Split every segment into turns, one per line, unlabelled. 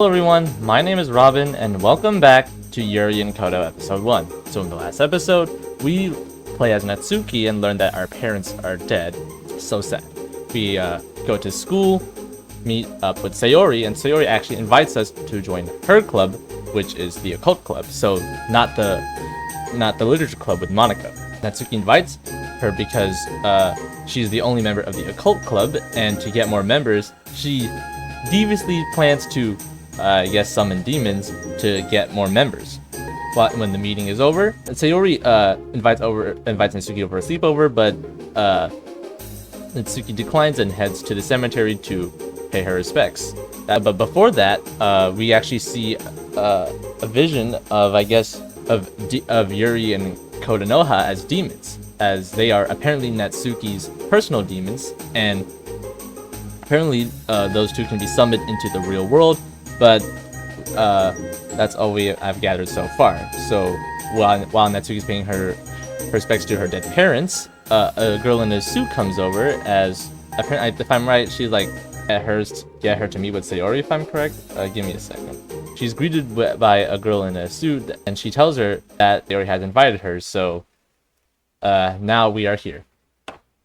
Hello everyone, my name is Robin, and welcome back to Yuri Koto episode 1. So in the last episode, we play as Natsuki and learn that our parents are dead. So sad. We go to school, meet up with Sayori, and Sayori actually invites us to join her club, which is the occult club. So not the literature club with Monica. Natsuki invites her because she's the only member of the occult club, and to get more members, she deviously plans to summon demons to get more members. But when the meeting is over, Sayori invites Natsuki over a sleepover, but Natsuki declines and heads to the cemetery to pay her respects. But before that, we actually see a vision of Yuri and Kotonoha as demons, as they are apparently Natsuki's personal demons, and apparently those two can be summoned into the real world. But that's all I've gathered so far. So while Natsuki's paying her respects to her dead parents, a girl in a suit comes over. As apparently, if I'm right, she's like get her to meet with Sayori. If I'm correct, give me a second. She's greeted by a girl in a suit, and she tells her that Sayori has invited her. So now we are here.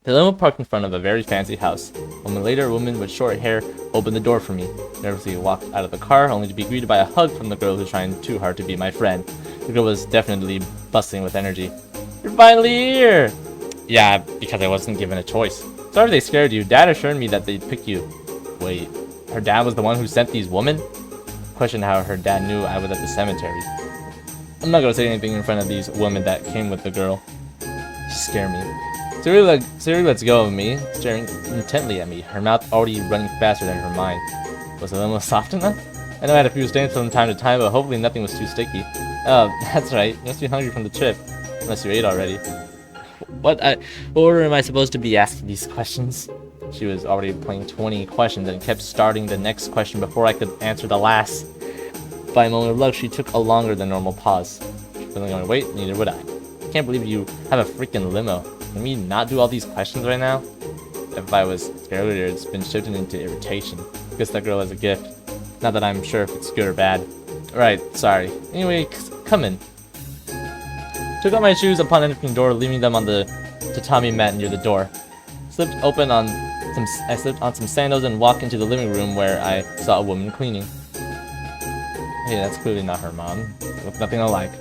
The limo parked in front of a very fancy house. A moment later, a woman with short hair opened the door for me. Nervously, I walked out of the car, only to be greeted by a hug from the girl who's trying too hard to be my friend. The girl was definitely bustling with energy. "You're finally here!" "Yeah, because I wasn't given a choice." "Sorry if they scared you. Dad assured me that they'd pick you." "Wait, her dad was the one who sent these women?" Questioned how her dad knew I was at the cemetery. I'm not gonna say anything in front of these women that came with the girl. She scared me. Sayori lets go of me, staring intently at me, her mouth already running faster than her mind. Was the limo soft enough? I know I had a few stains from time to time, but hopefully nothing was too sticky. Oh, that's right. You must be hungry from the trip. Unless you ate already. What order am I supposed to be asking these questions? She was already playing 20 questions and kept starting the next question before I could answer the last. By a moment of luck, she took a longer than normal pause. She wasn't going to wait, neither would I. Can't believe you have a freaking limo. Can we not do all these questions right now? If I was scared earlier, it's been shifted into irritation. Guess that girl has a gift. Not that I'm sure if it's good or bad. Right, sorry. Anyway, come in. Took out my shoes upon entering the door, leaving them on the tatami mat near the door. I slipped on some sandals and walked into the living room where I saw a woman cleaning. Hey, that's clearly not her mom. They look nothing alike.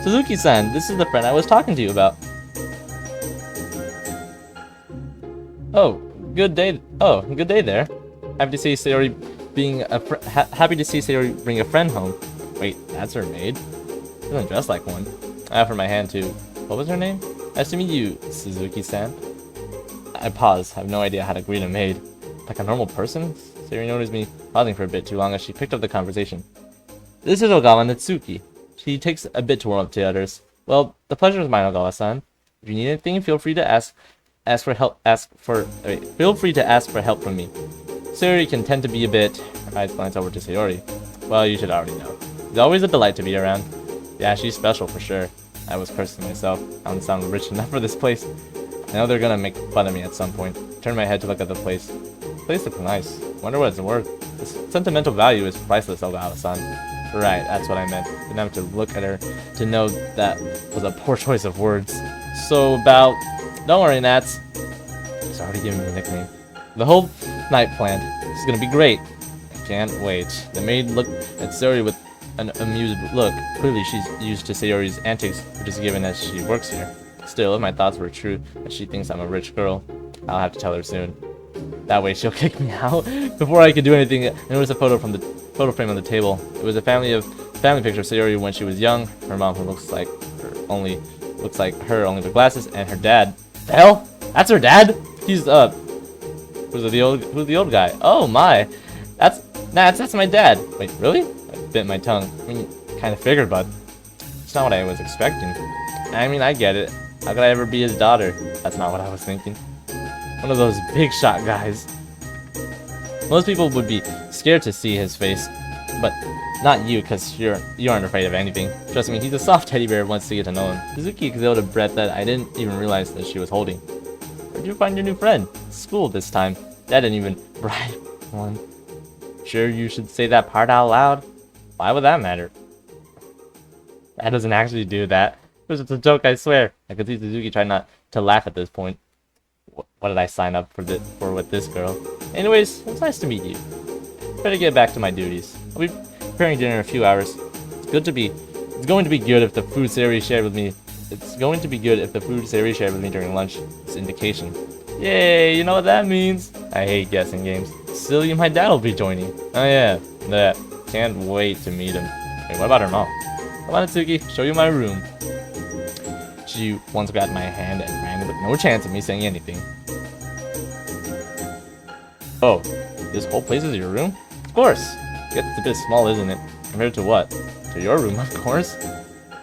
Suzuki-san, this is the friend I was talking to you about. Oh, good day there. Happy to see Sayori bring a friend home. Wait, that's her maid? She doesn't dress like one. I offered my hand to... What was her name? Nice to meet you, Suzuki-san. I paused. I have no idea how to greet a maid. Like a normal person? Sayori noticed me pausing for a bit too long as she picked up the conversation. This is Ogawa Natsuki. She takes a bit to warm up to others. Well, the pleasure is mine, Ogawa-san. If you need anything, feel free to ask for help from me. Sayori can tend to be a bit... I glanced over to Sayori. Well, you should already know. She's always a delight to be around. Yeah, she's special for sure. I was cursing myself. I don't sound rich enough for this place. I know they're gonna make fun of me at some point. Turned my head to look at the place. The place looks nice. Wonder what it's worth. The sentimental value is priceless, Ogawa-san. Right, that's what I meant. Didn't have to look at her to know that was a poor choice of words. So about... Don't worry, Nats. She's already giving me a nickname. The whole night planned. This is gonna be great. I can't wait. The maid looked at Sayori with an amused look. Clearly she's used to Sayori's antics, which is given as she works here. Still, if my thoughts were true, that she thinks I'm a rich girl, I'll have to tell her soon. That way she'll kick me out. Before I could do anything, I noticed a photo from the photo frame on the table. It was a family picture of Sayori when she was young, her mom who looks like her only with glasses, and her dad. The hell? That's her dad? He's who's the old guy? Oh my. That's my dad. Wait, really? I bit my tongue. I mean, kinda figured, but it's not what I was expecting. I mean, I get it. How could I ever be his daughter? That's not what I was thinking. One of those big shot guys. Most people would be scared to see his face, but not you, because you aren't afraid of anything. Trust me, he's a soft teddy bear once you get to know him. Suzuki exhaled a breath that I didn't even realize that she was holding. Where'd you find your new friend? School this time. Dad didn't even bribe one. Sure you should say that part out loud? Why would that matter? That doesn't actually do that. It was just a joke, I swear. I could see Suzuki try not to laugh at this point. What did I sign up for with this girl? Anyways, it's nice to meet you. Better get back to my duties. I'll be preparing dinner in a few hours. It's going to be good if the food Sayori shared with me. It's going to be good if the food Sayori shared with me during lunch. It's indication. Yay, you know what that means? I hate guessing games. Silly, my dad will be joining. Oh yeah, that. Can't wait to meet him. Wait, what about her mom? Come on, Natsuki, show you my room. She once grabbed my hand and ran with no chance of me saying anything. Oh, this whole place is your room? Of course. It's a bit small, isn't it? Compared to what? To your room, of course.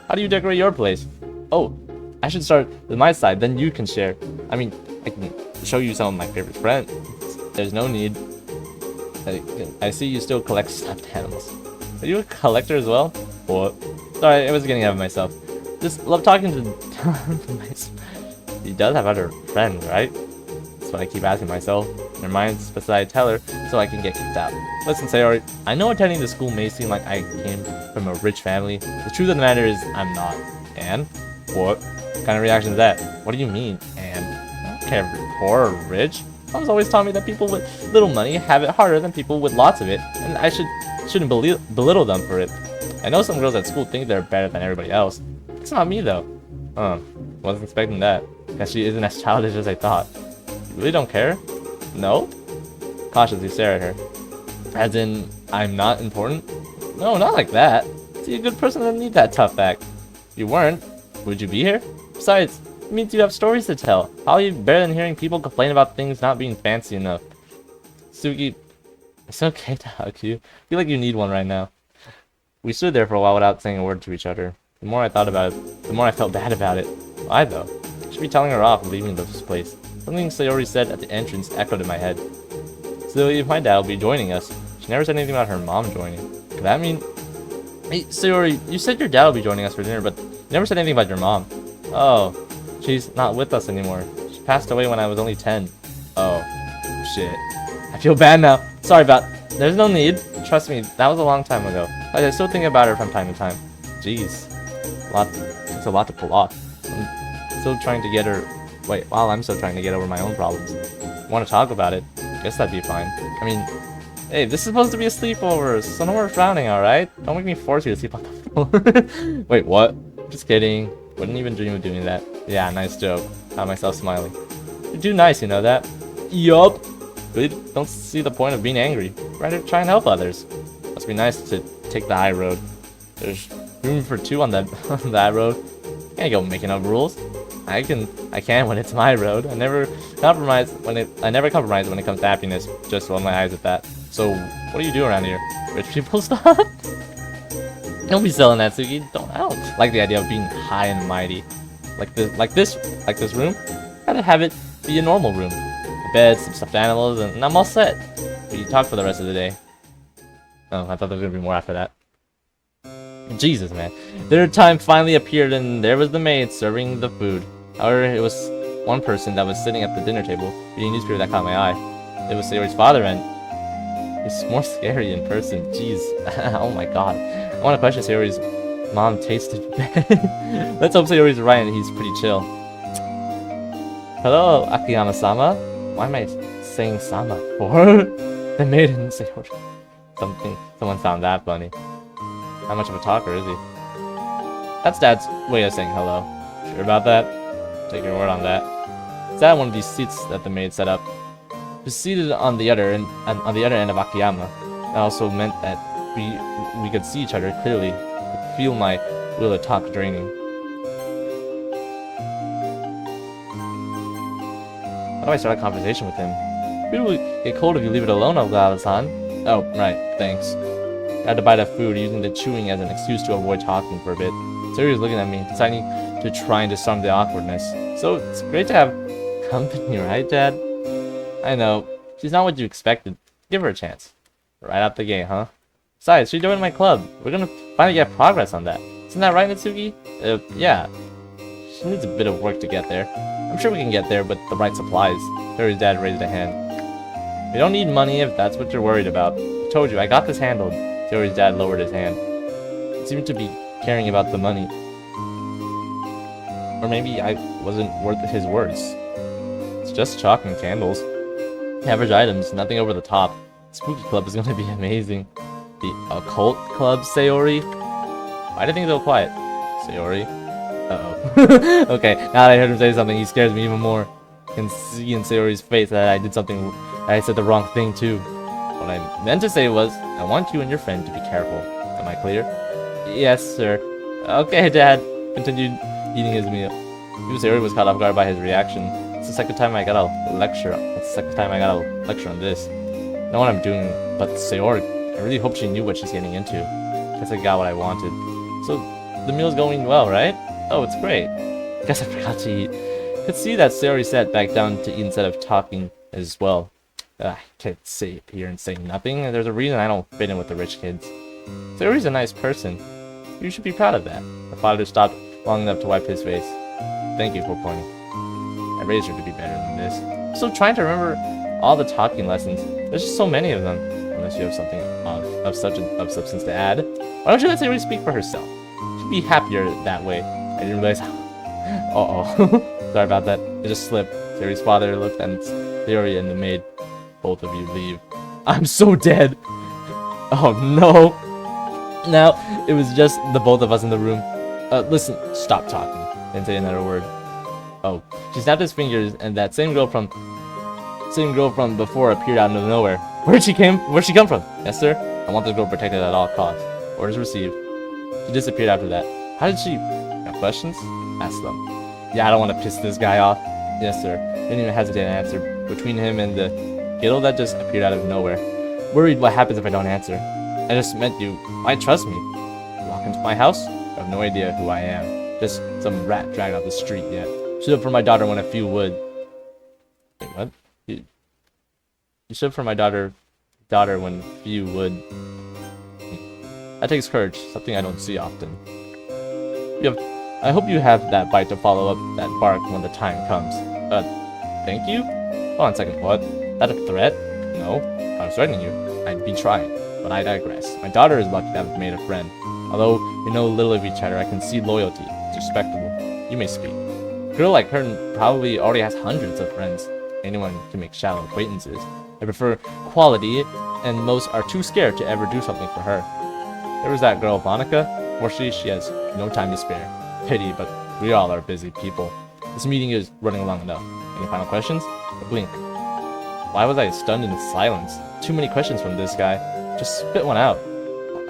How do you decorate your place? Oh, I should start with my side, then you can share. I mean, I can show you some of my favorite friends. There's no need. I see you still collect stuffed animals. Are you a collector as well? What? Sorry, I was getting ahead of myself. Just love talking to myself. He does have other friends, right? That's what I keep asking myself. In her mind's beside tell her so I can get kicked out. Listen, Sayori, I know attending the school may seem like I came from a rich family. The truth of the matter is I'm not. And? What kind of reaction is that? What do you mean, and? I don't care if you're poor or rich. Mom's always taught me that people with little money have it harder than people with lots of it, and I shouldn't belittle them for it. I know some girls at school think they're better than everybody else. It's not me though. Wasn't expecting that. Guess she isn't as childish as I thought. You really don't care? No? Cautiously stare at her. As in, I'm not important? No, not like that. See, a good person doesn't need that tough act. If you weren't, would you be here? Besides, it means you have stories to tell. Probably better than hearing people complain about things not being fancy enough. Suki, it's okay to hug you. I feel like you need one right now. We stood there for a while without saying a word to each other. The more I thought about it, the more I felt bad about it. Why though? I should be telling her off and leaving this place. Something Sayori said at the entrance echoed in my head. Silly, if my dad will be joining us. She never said anything about her mom joining. Could that mean... Hey, Sayori, you said your dad will be joining us for dinner, but you never said anything about your mom. Oh, she's not with us anymore. She passed away when I was only 10. Oh, shit. I feel bad now. Sorry about... There's no need. Trust me, that was a long time ago. I still think about her from time to time. Jeez. It's a lot to pull off. I'm still trying to get her... Wait, while I'm still trying to get over my own problems. Want to talk about it? Guess that'd be fine. I mean, hey, this is supposed to be a sleepover, so no more frowning, alright? Don't make me force you to sleep on the floor. Wait, what? Just kidding. Wouldn't even dream of doing that. Yeah, nice joke. Found myself smiling. You're too nice, you know that? Yup. Really don't see the point of being angry. Rather try and help others. Must be nice to take the high road. There's room for two on that road. Can't go making up rules. I can when it's my road. I never compromise when it comes to happiness. Just roll my eyes at that. So what do you do around here? Rich people stuff? Don't be selling that, Suki. I don't like the idea of being high and mighty. Like this room. I'd have it be a normal room. A bed, some stuffed animals, and I'm all set. But you talk for the rest of the day. Oh, I thought there was gonna be more after that. Jesus, man. Dinner time finally appeared, and there was the maid serving the food. However, it was one person that was sitting at the dinner table reading a newspaper that caught my eye. It was Sayori's father, and he's more scary in person. Jeez. Oh my god. I want to question Sayori's mom tasted bad. Let's hope Sayori's right and he's pretty chill. Hello, Akiyama-sama. Why am I saying sama for? The maid and Sayori. Someone found that funny. How much of a talker is he? That's Dad's way of saying hello. Sure about that? Take your word on that. It's at one of these seats that the maid set up. Just seated on the other end of Akiyama. That also meant that we could see each other clearly. I could feel my will to talk draining. How do I start a conversation with him? Food will get cold if you leave it alone, Ogata-san. Oh, right, thanks. I had to bite that food, using the chewing as an excuse to avoid talking for a bit. Sayori was looking at me, deciding to try and disarm the awkwardness. So, it's great to have company, right, Dad? I know. She's not what you expected. Give her a chance. Right out the gate, huh? Besides, she joined my club. We're gonna finally get progress on that. Isn't that right, Natsuki? Yeah. She needs a bit of work to get there. I'm sure we can get there with the right supplies. Sayori's dad raised a hand. We don't need money if that's what you're worried about. Told you, I got this handled. Sayori's dad lowered his hand. He seemed to be caring about the money. Or maybe I wasn't worth his words. It's just chalk and candles. Average items, nothing over the top. Spooky Club is gonna be amazing. The Occult Club, Sayori? Why do you think so quiet? Sayori? Uh-oh. Okay, now that I heard him say something, he scares me even more. I can see in Sayori's face that I did something, that I said the wrong thing too. What I meant to say was, I want you and your friend to be careful. Am I clear? Yes, sir. Okay, Dad. Continued eating his meal. Sayori was caught off guard by his reaction. It's the second time I got a lecture. It's the second time I got a lecture on this. Know what I'm doing, but Sayori, I really hope she knew what she's getting into. Guess I got what I wanted. So, the meal's going well, right? Oh, it's great. Guess I forgot to eat. Could see that Sayori sat back down to eat instead of talking as well. I can't sit here and say nothing. There's a reason I don't fit in with the rich kids. Sayori's a nice person. You should be proud of that. The father stopped long enough to wipe his face. Thank you for pointing. I raised her to be better than this. I'm still trying to remember all the talking lessons. There's just so many of them. Unless you have something of substance to add. Why don't you let Sayori speak for herself? She'd be happier that way. I didn't realize how... Uh-oh. Sorry about that. It just slipped. Sayori's father looked at Sayori and the maid. Both of you leave. I'm so dead. Oh no. Now, it was just the both of us in the room. Listen, stop talking. Didn't say another word. Oh, she snapped his fingers and that same girl from before appeared out of nowhere. Where'd she come from? Yes, sir? I want this girl protected at all costs. Orders received. She disappeared after that. How did she... Got questions? Ask them. Yeah, I don't want to piss this guy off. Yes, sir. Didn't even hesitate to answer. Between him and the kiddo that just appeared out of nowhere. Worried what happens if I don't answer. I just met you. Why trust me? Walk into my house? I have no idea who I am. Just some rat dragged off the street yet. Stood up for my daughter when a few would. Wait, what? You stood up for my daughter when few would. That takes courage, something I don't see often. I hope you have that bite to follow up that bark when the time comes. Thank you? Hold on a second, what? That a threat? No, if I was threatening you, I'd be trying. But I digress. My daughter is lucky to have made a friend. Although we know little of each other, I can see loyalty. It's respectable. You may speak. A girl like her probably already has hundreds of friends. Anyone can make shallow acquaintances. I prefer quality, and most are too scared to ever do something for her. There was that girl, Monica. Fortunately, she has no time to spare. Pity, but we all are busy people. This meeting is running long enough. Any final questions? A blink. Why was I stunned in silence? Too many questions from this guy. Just spit one out.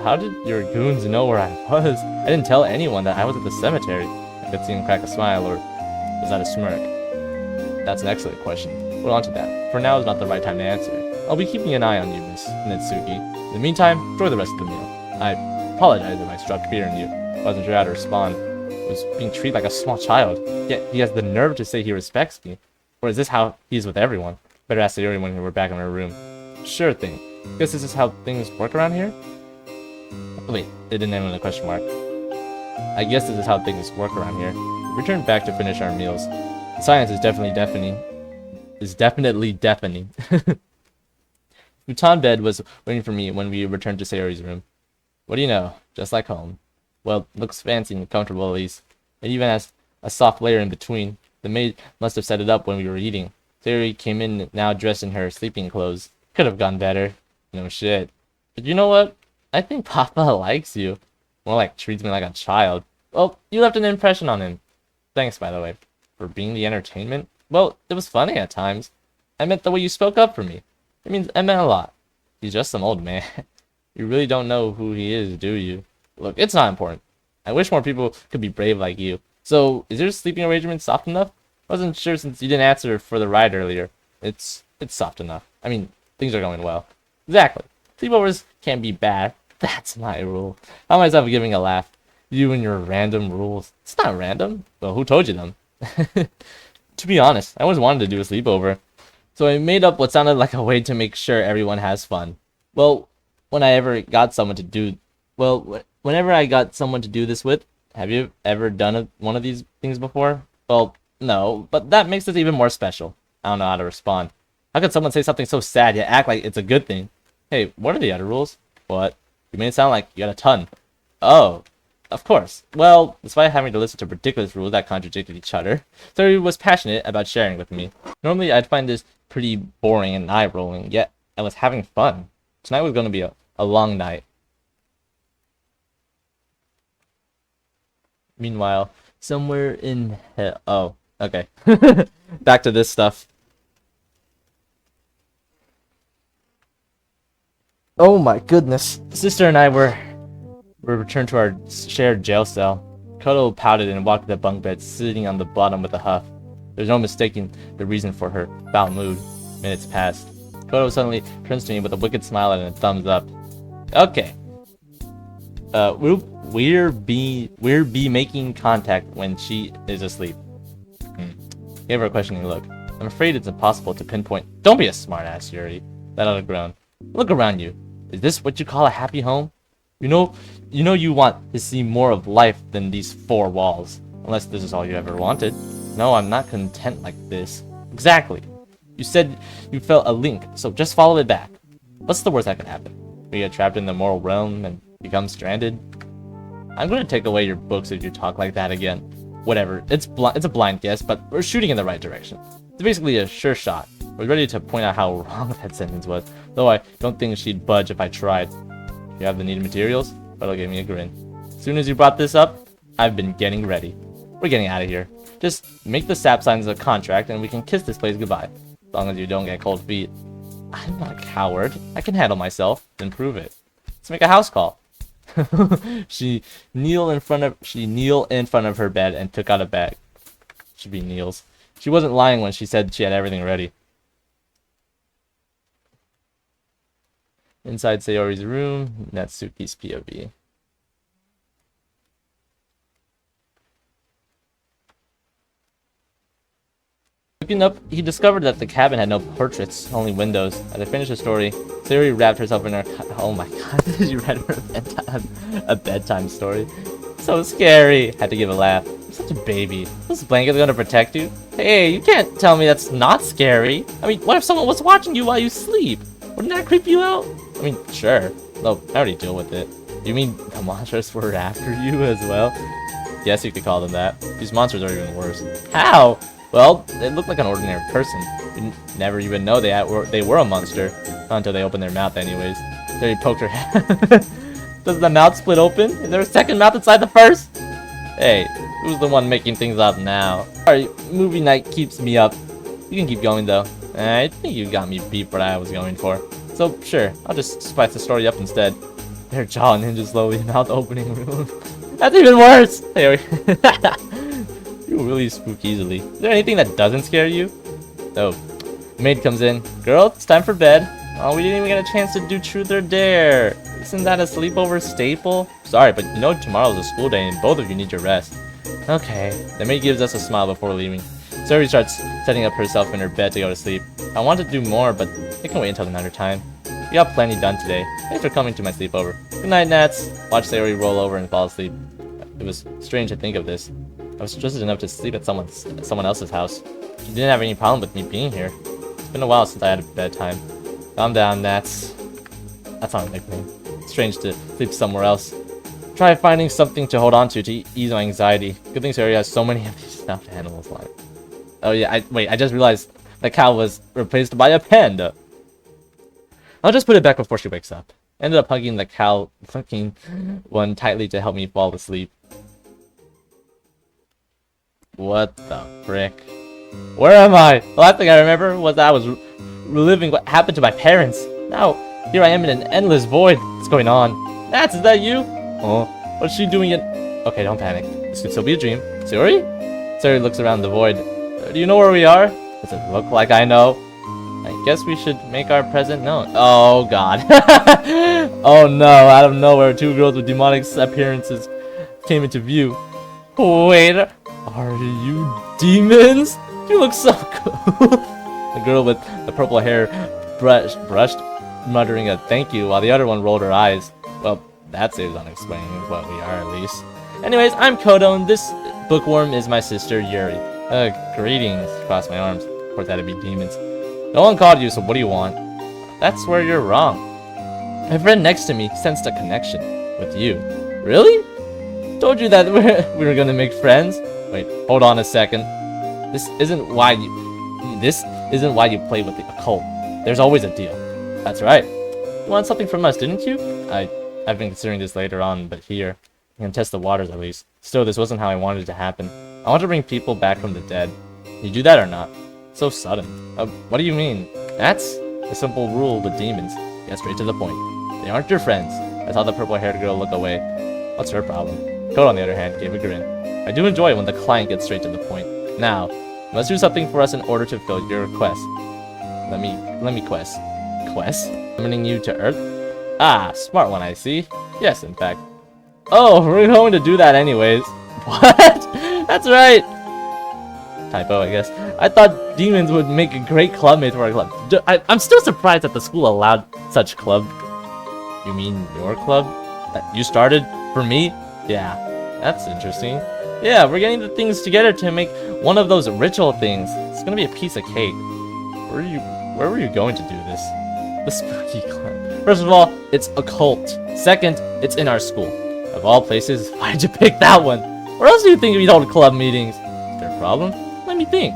How did your goons know where I was? I didn't tell anyone that I was at the cemetery. I could see him crack a smile, or was that a smirk? That's an excellent question. We'll on to that. For now is not the right time to answer. I'll be keeping an eye on you, Miss Nitsuki. In the meantime, enjoy the rest of the meal. I apologize if I struck fear in you. I wasn't sure how to respond. I was being treated like a small child. Yet he has the nerve to say he respects me. Or is this how he's with everyone? Better ask Sayori when we're back in our room. Sure thing. Guess this is how things work around here? Wait, it didn't end with a question mark. I guess this is how things work around here. We returned back to finish our meals. The silence is definitely deafening. Futon bed was waiting for me when we returned to Sayori's room. What do you know? Just like home. Well, looks fancy and comfortable at least. It even has a soft layer in between. The maid must have set it up when we were eating. Sayori came in now dressed in her sleeping clothes. Could have gone better. No shit. But you know what? I think Papa likes you. More like treats me like a child. Well, you left an impression on him. Thanks, by the way. For being the entertainment? Well, it was funny at times. I meant the way you spoke up for me. It means I meant a lot. He's just some old man. You really don't know who he is, do you? Look, it's not important. I wish more people could be brave like you. So, is your sleeping arrangement soft enough? Wasn't sure since you didn't answer for the ride earlier. It's soft enough. I mean, things are going well. Exactly. Sleepovers can't be bad. That's my rule. I found myself giving a laugh. You and your random rules. It's not random. Well, who told you them? To be honest, I always wanted to do a sleepover. So I made up what sounded like a way to make sure everyone has fun. Well, whenever I got someone to do this with, have you ever done one of these things before? Well, no, but that makes it even more special. I don't know how to respond. How could someone say something so sad yet act like it's a good thing? Hey, what are the other rules? What? You made it sound like you got a ton. Oh, of course. Well, despite having to listen to ridiculous rules that contradicted each other, Suri was passionate about sharing with me. Normally, I'd find this pretty boring and eye-rolling, yet I was having fun. Tonight was going to be a long night. Meanwhile, somewhere in hell... Oh, okay. Back to this stuff. Oh my goodness. Sister and I were returned to our shared jail cell. Koto pouted and walked to the bunk bed, sitting on the bottom with a huff. There's no mistaking the reason for her foul mood. Minutes passed. Koto suddenly turns to me with a wicked smile and a thumbs up. Okay. We'll be making contact when she is asleep. Gave her a questioning look. I'm afraid it's impossible to pinpoint. Don't be a smartass, Yuri. Let out a groan. Look around you. Is this what you call a happy home? You know you want to see more of life than these four walls. Unless this is all you ever wanted. No, I'm not content like this. Exactly. You said you felt a link, so just follow it back. What's the worst that could happen? We get trapped in the moral realm and become stranded? I'm going to take away your books if you talk like that again. Whatever, it's a blind guess, but we're shooting in the right direction. It's basically a sure shot. We're ready to point out how wrong that sentence was, though I don't think she'd budge if I tried. You have the needed materials? Koto gave me a grin. As soon as you brought this up, I've been getting ready. We're getting out of here. Just make the sap signs a contract and we can kiss this place goodbye. As long as you don't get cold feet. I'm not a coward. I can handle myself. Then prove it. Let's make a house call. She kneel in front of her bed and took out a bag. Should be kneels. She wasn't lying when she said she had everything ready. Inside Sayori's room, Natsuki's POV. Looking up, he discovered that the cabin had no portraits, only windows. As I finished the story, Sayori wrapped herself in her... Oh my god, you read her a bedtime story. So scary. Had to give a laugh. You're such a baby. This blanket is gonna protect you? Hey, you can't tell me that's not scary. I mean, what if someone was watching you while you sleep? Wouldn't that creep you out? I mean, sure. No, I already deal with it. You mean the monsters were after you as well? Yes, you could call them that. These monsters are even worse. How? Well, they look like an ordinary person. You'd never even know they were a monster. Not until they opened their mouth anyways. There he poked her head. Does the mouth split open? Is there a second mouth inside the first? Hey, who's the one making things up now? Sorry, movie night keeps me up. You can keep going though. I think you got me beat what I was going for. So, sure, I'll just spice the story up instead. Their jaw hinges slowly, mouth opening. That's even worse! Hey, you really spook easily. Is there anything that doesn't scare you? Oh. Maid comes in. Girl, it's time for bed. Oh, we didn't even get a chance to do truth or dare. Isn't that a sleepover staple? Sorry, but you know tomorrow's a school day and both of you need your rest. Okay. The maid gives us a smile before leaving. Sayori starts setting up herself in her bed to go to sleep. I want to do more, but it can wait until another time. We got plenty done today. Thanks for coming to my sleepover. Good night, Nats. Watch Sayori roll over and fall asleep. It was strange to think of this. I was trusted enough to sleep at someone else's house. She didn't have any problem with me being here. It's been a while since I had a bedtime. Calm down, Nats. That's not a nickname. It's strange to sleep somewhere else. Try finding something to hold on to ease my anxiety. Good thing Sayori has so many of these stuffed animals like. Oh yeah, I just realized the cow was replaced by a panda. I'll just put it back before she wakes up. Ended up hugging the cow fucking one tightly to help me fall asleep. What the frick? Where am I? The last thing I remember was that I was reliving what happened to my parents. Now, here I am in an endless void. What's going on? Nats, is that you? Oh, what's she doing in... Okay, don't panic. This could still be a dream. Sayori? Sayori looks around the void. Do you know where we are? Does it look like I know? I guess we should make our present known. Oh, God. Oh, no. Out of nowhere, two girls with demonic appearances came into view. Wait, are you demons? You look so cool. The girl with the purple hair brushed, muttering a thank you, while the other one rolled her eyes. Well, that saves on explaining what we are, at least. Anyways, I'm Koto, and this bookworm is my sister, Yuri. Greetings. Cross my arms. Of course, that'd be demons. No one called you, so what do you want? That's where you're wrong. My friend next to me sensed a connection with you. Really? Told you that we were gonna make friends. Wait, hold on a second. This isn't why you play with the occult. There's always a deal. That's right. You wanted something from us, didn't you? I've been considering this later on, but here. I can test the waters at least. Still, this wasn't how I wanted it to happen. I want to bring people back from the dead. You do that or not? So sudden. What do you mean? That's a simple rule with demons. Get straight to the point. They aren't your friends. I saw the purple-haired girl look away. What's her problem? Koto, on the other hand, gave a grin. I do enjoy it when the client gets straight to the point. Now, you must do something for us in order to fill your request. Let me quest. Quest? Summoning you to Earth? Ah, smart one, I see. Yes, in fact. Oh, we're going to do that anyways. What? That's right. Typo, I guess. I thought demons would make a great clubmate for our club. I'm still surprised that the school allowed such club. You mean your club? That you started? For me? Yeah, that's interesting. Yeah, we're getting the things together to make one of those ritual things. It's gonna be a piece of cake. Where were you going to do this? The spooky club. First of all, it's a cult. Second, it's in our school. Of all places, why did you pick that one? Where else do you think we'd hold club meetings? Is there a problem? Let me think.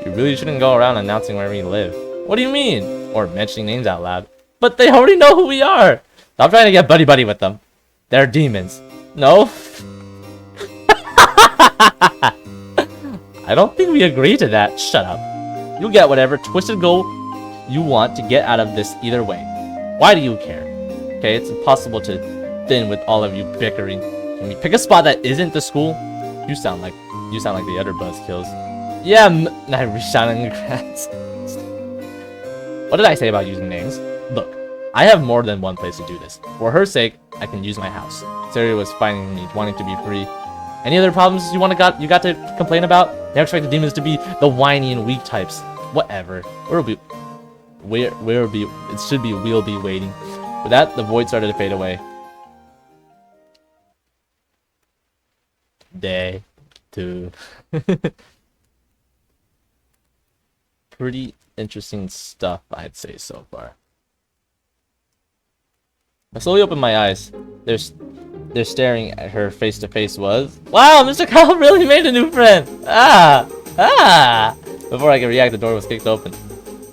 You really shouldn't go around announcing where we live. What do you mean? Or mentioning names out loud. But they already know who we are. Stop trying to get buddy-buddy with them. They're demons. No? I don't think we agree to that. Shut up. You'll get whatever twisted goal you want to get out of this either way. Why do you care? Okay, it's impossible to thin with all of you bickering. Can we pick a spot that isn't the school? You sound like the other buzzkills. Yeah, I reached out in regrets. What did I say about using names? Look, I have more than one place to do this. For her sake, I can use my house. Sayori was finding me wanting to be free. Any other problems you got to complain about? Never expect the demons to be the whiny and weak types. Whatever. We'll be waiting. With that, the void started to fade away. Day 2. Pretty interesting stuff, I'd say, so far. I slowly opened my eyes. They're staring at her face to face was... Wow, Mr. Kyle really made a new friend! Ah! Before I could react, the door was kicked open.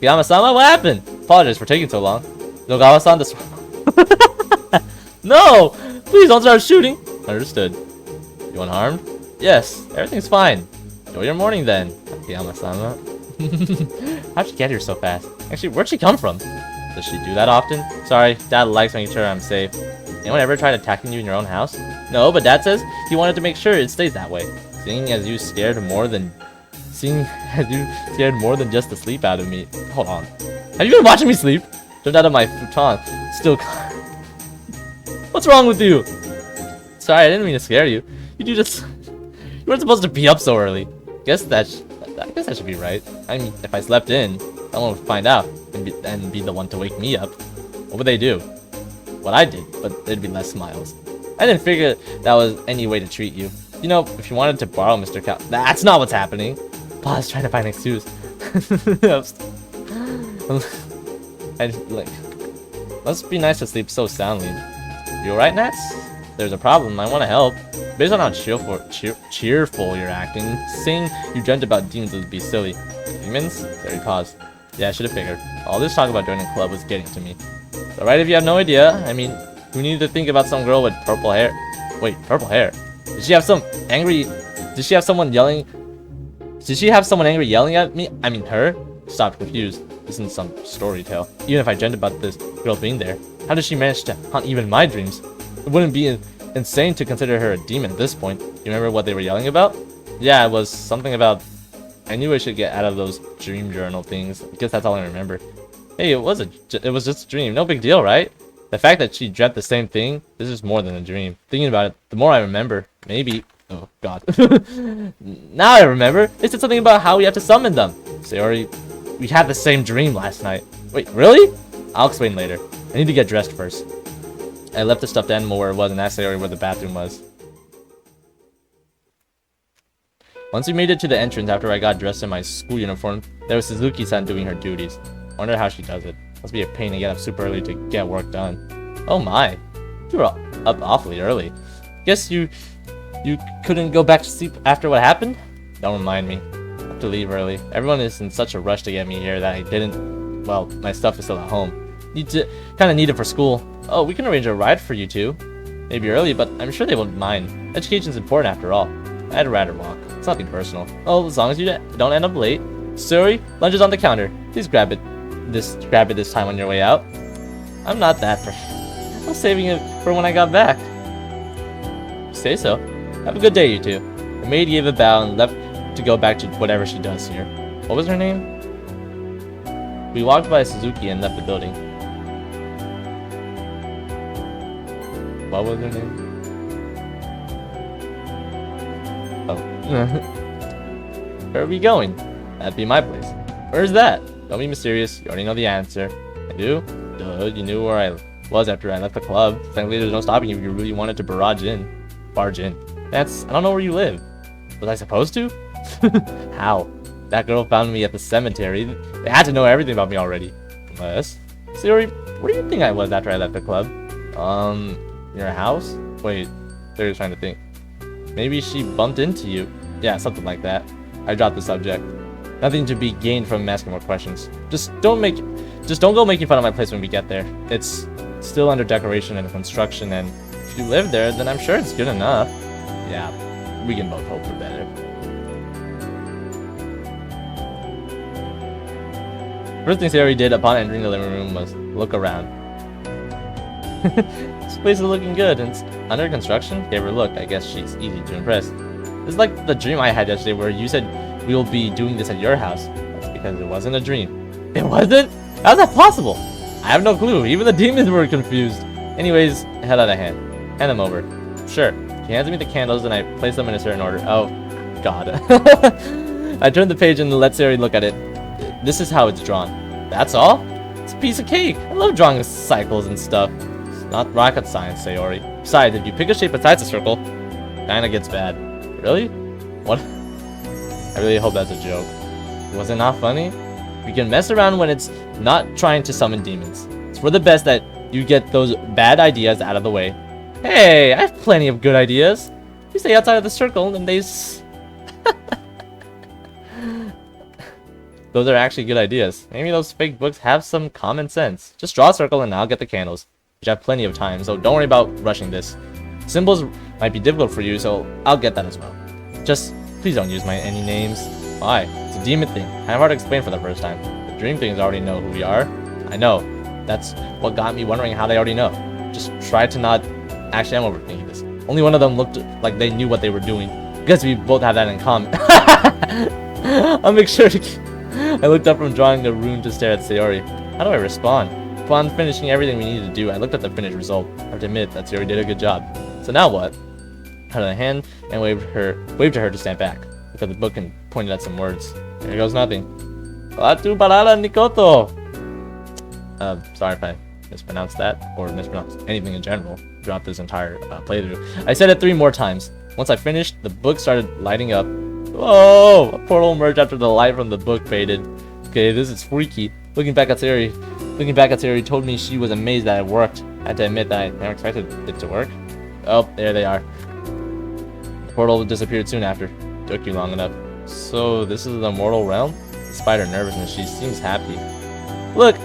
Yama-sama, what happened? Apologize for taking so long. Nogawa-san, this... No! Please don't start shooting! Understood. You unharmed? Yes, everything's fine. Enjoy your morning then, Yama-sama. How'd she get here so fast? Actually, where'd she come from? Does she do that often? Sorry, Dad likes making sure I'm safe. Anyone ever tried attacking you in your own house? No, but Dad says he wanted to make sure it stays that way. Seeing as you scared more than just the sleep out of me. Hold on. Have you been watching me sleep? Jumped out of my futon. Still. What's wrong with you? Sorry, I didn't mean to scare you. You weren't supposed to be up so early. I guess that should be right. I mean, if I slept in, someone would find out and be the one to wake me up. What would they do? What I did, but there'd be less smiles. I didn't figure that was any way to treat you. You know, if you wanted to borrow Mr. Cal, that's not what's happening. Pa's trying to find an excuse. Must be nice to sleep so soundly. You alright, Nats? There's a problem. I want to help. Based on how cheerful you're acting, saying you dreamt about demons would be silly. Demons? There he paused. Yeah, I should have figured. All this talk about joining a club was getting to me. It's alright if you have no idea. I mean, who needed to think about some girl with purple hair? Wait, purple hair? Did she have someone angry yelling at me? I mean, her? Stop, confused. This isn't some story tale. Even if I dreamt about this girl being there, how did she manage to haunt even my dreams? It wouldn't be insane to consider her a demon at this point. You remember what they were yelling about? Yeah, it was something about... I knew I should get out of those dream journal things. I guess that's all I remember. Hey, it was just a dream. No big deal, right? The fact that she dreamt the same thing, this is more than a dream. Thinking about it, the more I remember, maybe... Oh, God. Now I remember. It said something about how we have to summon them. Sayori, we had the same dream last night. Wait, really? I'll explain later. I need to get dressed first. I left the stuffed animal where it was and asked Sayori where the bathroom was. Once we made it to the entrance after I got dressed in my school uniform, there was Suzuki-san doing her duties. Wonder how she does it. Must be a pain to get up super early to get work done. Oh my. You were up awfully early. Guess you couldn't go back to sleep after what happened? Don't remind me. I have to leave early. Everyone is in such a rush to get me here that I didn't... Well, my stuff is still at home. Kinda need it for school. Oh, we can arrange a ride for you two. Maybe early, but I'm sure they won't mind. Education's important after all. I'd rather walk. It's nothing personal. Oh, as long as you don't end up late. Sorry, lunch is on the counter. Please grab it this time on your way out. I'm not that I was saving it for when I got back. Say so. Have a good day, you two. The maid gave a bow and left to go back to whatever she does here. What was her name? We walked by Suzuki and left the building. What was her name? Oh. Where are we going? That'd be my place. Where's that? Don't be mysterious. You already know the answer. I do? Duh, you knew where I was after I left the club. Thankfully, there's no stopping you if you really wanted to barge in. I don't know where you live. Was I supposed to? How? That girl found me at the cemetery. They had to know everything about me already. Unless... Sayori, where do you think I was after I left the club? Your house? Wait, they're trying to think. Maybe she bumped into you. Yeah, something like that. I dropped the subject. Nothing to be gained from asking more questions. Just don't go making fun of my place when we get there. It's still under decoration and construction, and if you live there, then I'm sure it's good enough. Yeah, we can both hope for better. First thing Sayori did upon entering the living room was look around. This place is looking good, and it's under construction. Gave her a look. I guess she's easy to impress. This is like the dream I had yesterday where you said we will be doing this at your house. That's because it wasn't a dream. It wasn't? How's that possible? I have no clue. Even the demons were confused. Anyways, held out a hand. Hand them over. Sure. She hands me the candles and I place them in a certain order. Oh, God. I turned the page and let Sayori look at it. This is how it's drawn. That's all? It's a piece of cake. I love drawing cycles and stuff. It's not rocket science, Sayori. Besides, if you pick a shape besides a circle, kinda gets bad. Really? What? I really hope that's a joke. Was it not funny? We can mess around when it's not trying to summon demons. It's for the best that you get those bad ideas out of the way. Hey, I have plenty of good ideas. You stay outside of the circle and those are actually good ideas. Maybe those fake books have some common sense. Just draw a circle and I'll get the candles. Which I have plenty of time, so don't worry about rushing this. Symbols might be difficult for you, so I'll get that as well. Just please don't use any names. Why? It's a demon thing. Kind of hard to explain for the first time. The dream things already know who we are. I know. That's what got me wondering how they already know. Just try to not... Actually, I'm overthinking this. Only one of them looked like they knew what they were doing. Because we both have that in common. I'll make sure to... I looked up from drawing the rune to stare at Sayori. How do I respond? Upon finishing everything we needed to do, I looked at the finished result. I have to admit that Sayori did a good job. So now what? I held her hand and waved to her to stand back. Looked at the book and pointed at some words. Here goes nothing. Latu parala Nikoto! Sorry if I mispronounced that, or mispronounced anything in general throughout this entire playthrough. I said it 3 more times. Once I finished, the book started lighting up. Whoa! A portal emerged after the light from the book faded. Okay, this is freaky. Looking back at Sayori told me she was amazed that it worked. I had to admit that I never expected it to work. Oh, there they are. The portal disappeared soon after. Took you long enough. So, this is the mortal realm? Despite her nervousness, she seems happy. Look!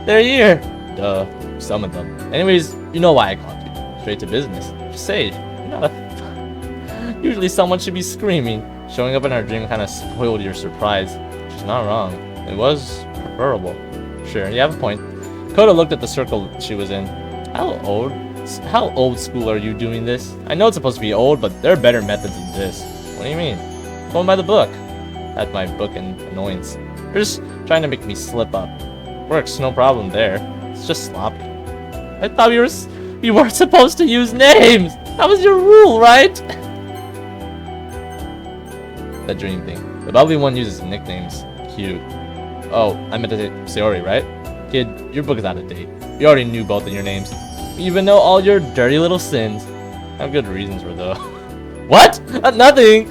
They're here! Duh. Summoned them. Anyways, you know why I called you. Straight to business. Just say, you're not a... Usually someone should be screaming. Showing up in our dream kind of spoiled your surprise. She's not wrong. It was preferable. Sure, you have a point. Koto looked at the circle she was in. How old school are you doing this? I know it's supposed to be old, but there are better methods than this. What do you mean? Going by the book. That's my book and annoyance. You're just trying to make me slip up. Works, no problem there. It's just sloppy. I thought we weren't supposed to use names! That was your rule, right? That dream thing. The bubbly one uses nicknames. Cute. Oh, I meant to say Sayori, right? Kid, your book is out of date. You already knew both of your names. You even know all your dirty little sins. I have good reasons for though. What? Nothing!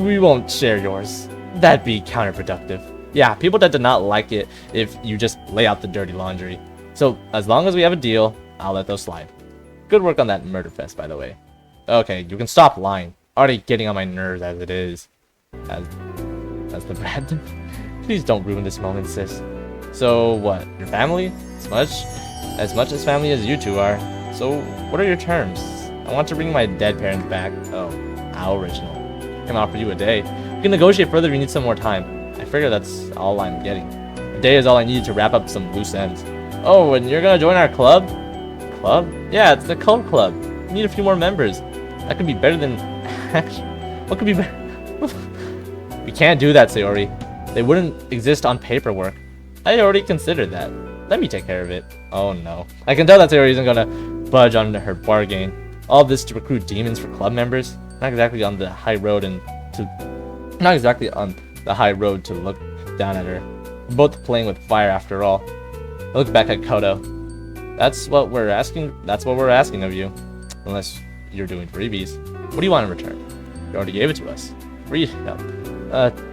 We won't share yours. That'd be counterproductive. Yeah, people that do not like it if you just lay out the dirty laundry. So as long as we have a deal, I'll let those slide. Good work on that murder fest, by the way. Okay, you can stop lying. Already getting on my nerves as it is. As the Brad. Please don't ruin this moment, sis. So what? Your family? As much as family as you two are. So what are your terms? I want to bring my dead parents back. Oh, how original. I can offer you a day. We can negotiate further if you need some more time. I figure that's all I'm getting. A day is all I needed to wrap up some loose ends. Oh, and you're gonna join our club? Club? Yeah, it's the cult club. We need a few more members. That could be better than... What could be better? We can't do that, Sayori. They wouldn't exist on paperwork. I already considered that. Let me take care of it. Oh no. I can tell that Sayori isn't gonna budge on her bargain. All this to recruit demons for club members? Not exactly on the high road to look down at her. We're both playing with fire after all. I look back at Koto. That's what we're asking of you. Unless you're doing freebies. What do you want in return? You already gave it to us. Free help.